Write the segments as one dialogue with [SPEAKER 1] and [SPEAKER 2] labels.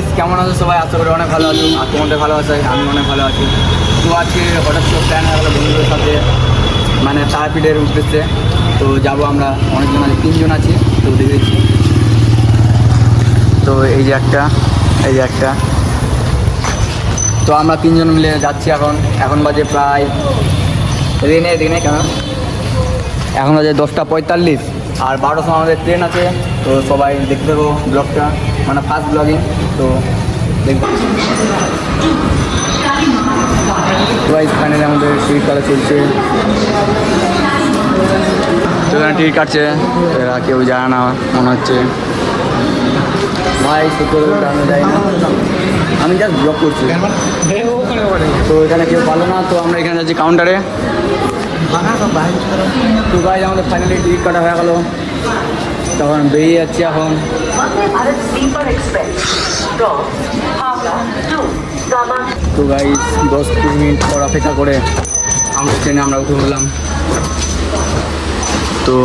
[SPEAKER 1] Guys, কেমন আছো সবাই? আশা করি অনেক ভালো আছো। আর তোমাদের ভালো আছে, আমি অনেক ভালো আছি। তো আজকে হঠাৎ করে প্ল্যান হয়ে গেলো বন্ধুদের সাথে, মানে তারাপীঠের উদ্দেশ্যে। তো যাবো আমরা, অনেকজন আছে, 3 জন আছি। তো দেখেছি, তো এই যে একটা তো আমরা 3 জন মিলে যাচ্ছি। এখন বাজে প্রায় রেনে কেন এখন বাজে 10:45, আর 12টার সময় আমাদের ট্রেন আছে। তো সবাই দেখতে দেবো ব্লগটা, মানে ফার্স্ট ব্লগিং। তো দেখবো। তো ফাইনালি আমাদের টিকিট কাটা চলছে। তো এখানে টিকিট কাটছে, এরা কেউ জানে না মনে হচ্ছে। ভাই সত্যি আমি যাই না, আমি জাস্ট ব্লগ করছি। তো এখানে কেউ ভালো না, তো আমরা এখানে যাচ্ছি কাউন্টারে। তো ভাই আমাদের ফাইনালি টিকিট কাটা হয়ে গেল, তখন বেরিয়ে যাচ্ছি এখন। তো ভাই 10-20 মিনিট পর অপেক্ষা করে আমরা ট্রেনে উঠে পড়লাম। তো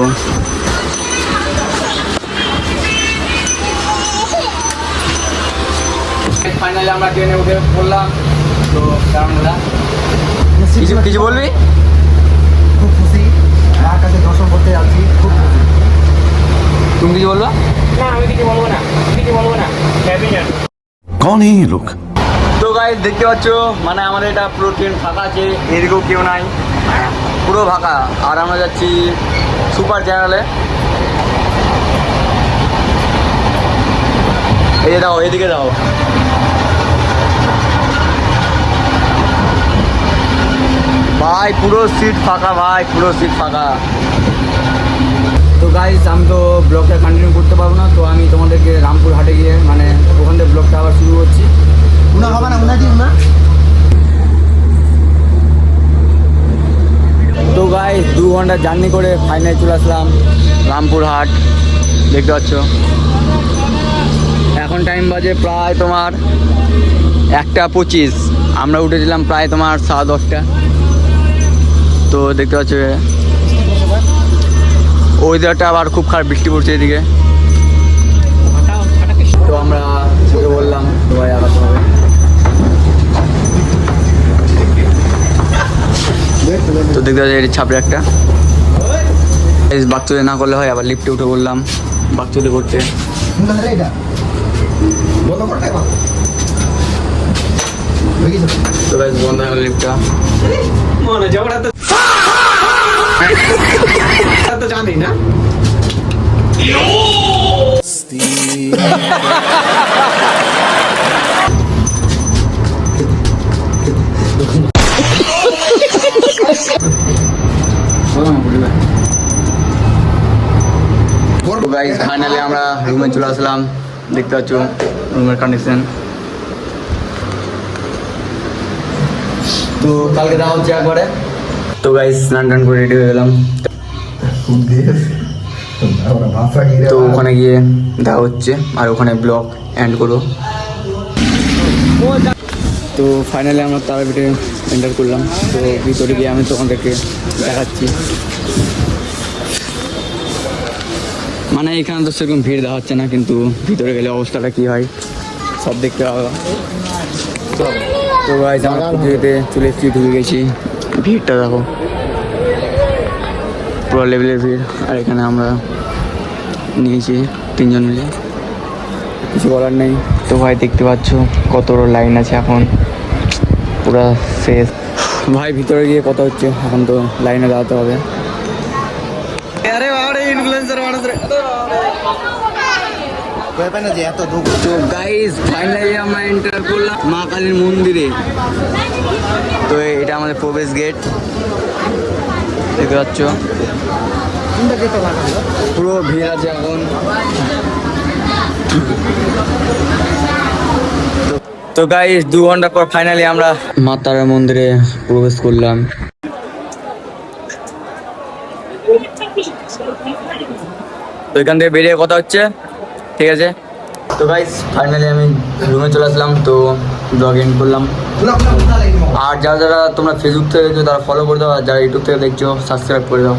[SPEAKER 1] ফাইনালি আমরা ট্রেনে উঠে পড়লাম। তো কিছু বলবি?
[SPEAKER 2] খুব খুশি, মার কাছে দর্শন করতে যাচ্ছি, খুব খুশি।
[SPEAKER 1] তুমি কিছু বলবো?
[SPEAKER 3] না, আমি কিছু বলবো না।
[SPEAKER 4] कौन है ये लोग?
[SPEAKER 1] তো গাইস দেখতে পাচ্ছ, মানে আমাদের এটা পুরো ট্রেন ফাঁকা আছে, এদিকেও কেউ নাই, পুরো ফাঁকা। আর আমরা যাচ্ছি সুপার জেনারেলে। এই যে দাও, এদিকে দাও। ভাই পুরো সিট ফাঁকা, ভাই পুরো সিট ফাঁকা। তো গাইস আমি তো ব্লগটা কন্টিনিউ করতে পারবো না, তো আমি তোমাদেরকে রামপুর হাটে গিয়ে, মানে ওখান থেকে ব্লগটা আবার শুরু করছি।
[SPEAKER 2] উনা হবে না, উনা দি উনা।
[SPEAKER 1] তো গাইস 2 ঘন্টা জার্নি করে ফাইনালি চলে আসলাম রামপুর হাট। দেখতে পাচ্ছ এখন টাইম বাজে প্রায় তোমার 1:25। আমরা উঠেছিলাম প্রায় তোমার 10:30। তো দেখতে পাচ্ছ ওয়েদারটা আবার খুব খারাপ, বৃষ্টি পড়ছে এদিকে। তো আমরা উঠে বললাম সবাই আলাদা হবে। তো দেখতে পাচ্ছি এটি ছাপড়ে একটা বাচ্চুদে না করলে হয়, আবার লিফটে উঠে বললাম বাচ্চুদে করতে।
[SPEAKER 2] উনা রে এটা বন্ধ করতে কর।
[SPEAKER 1] তো গাইস বন্ধ হয়ে গেল লিফটটা।
[SPEAKER 3] মনে ঝগড়া তো জানি না।
[SPEAKER 1] গাইস ফাইনালি আমরা রুমে চলে আসলাম। দেখতে পাচ্ছ রুমের কন্ডিশন। তো কালকে দেখা হচ্ছে একবারে। তো গাইস স্নান টান করে রেডি হয়ে গেলাম। তো ওখানে গিয়ে দেখা হচ্ছে, আর ওখানে ব্লগ এন্ড করবো। তো ফাইনালি আমরা তারাপীঠে এন্টার করলাম। তো ভিতরে গিয়ে আমি তোমাদেরকে দেখাচ্ছি। মানে এখানে তো সেরকম ভিড় দেখা হচ্ছে না, কিন্তু ভিতরে গেলে অবস্থাটা কি হয় সব দেখতে পাবো। তো গাইস আমরা পুজোতে চলে এসেছি, ঢুকে গেছি। ভিড়টা দেখো, পুরো লেভেলের ভিড়। আর এখানে আমরা নিয়েছি 3 জন মিলে, কিছু বলার নেই। তো ভাই দেখতে পাচ্ছ কত বড় লাইন আছে, এখন পুরো শেষ। ভাই ভিতরে গিয়ে কথা হচ্ছে, এখন তো লাইনে দাঁড়াতে হবে।
[SPEAKER 3] আরে বাবারে, ইনফ্লুয়েন্সার মানুষ রে।
[SPEAKER 2] কইবে না যে এত দুঃখ।
[SPEAKER 1] তো গাইস ফাইনালি আমরা এন্টার করলাম মা কালীর মন্দিরে। তো এটা আমাদের প্রবেশ গেট, দেখতে পাচ্ছ পুরো ভিড় আছে এখন। তো গাইস 2 ঘন্টা পর ফাইনালি আমরা মা তারার মন্দিরে প্রবেশ করলাম। তো এখান থেকে বেরিয়ে কথা হচ্ছে, ঠিক আছে? তো গাইস ফাইনালি আমি রুমে চলে আসলাম। তো ব্লগ এন্ড করলাম। আর যারা তোমরা ফেসবুক থেকে দেখছো তারা ফলো করে দাও, আর যারা ইউটিউব থেকে দেখছো সাবস্ক্রাইব করে দাও।